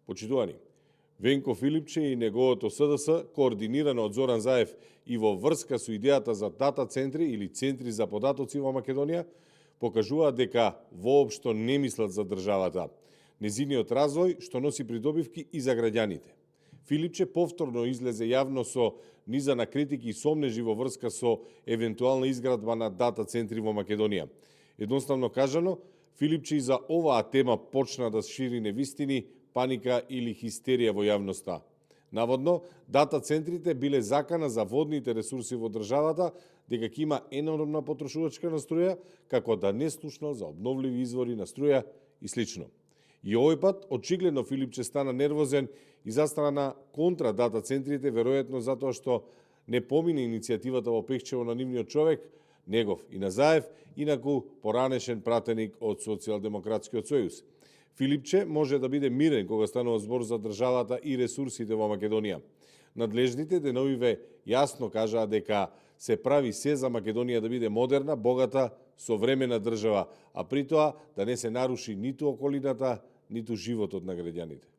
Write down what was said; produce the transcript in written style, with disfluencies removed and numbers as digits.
Почитувани, Венко Филипче и неговото СДС, координирано од Зоран Заев и во врска со идејата за дата центри или центри за податоци во Македонија, покажуваат дека воопшто не мислат за државата, незиниот развој што носи придобивки и за граѓаните. Филипче повторно излезе јавно со низа на критики и сомнежи во врска со евентуална изградба на дата центри во Македонија. Едноставно кажано, Филипче и за оваа тема почна да шири невистини, паника или хистерија во јавноста. Наводно, дата центрите биле закана за водните ресурси во државата, дека ќе има енормна потрошувачка на струја, како да не слушнал за обновливи извори на струја и слично. И овој пат, очигледно Филипче стана нервозен и застана контра дата центрите, веројатно затоа што не помине иницијативата во Пехчево на нивниот човек, негов и Назаев, инаку поранешен пратеник од Социјалдемократскиот сојуз. Филипче може да биде мирен кога станува збор за државата и ресурсите во Македонија. Надлежните деновиве јасно кажаа дека се прави се за Македонија да биде модерна, богата, современа држава, а при тоа да не се наруши ниту околината, ниту животот на граѓаните.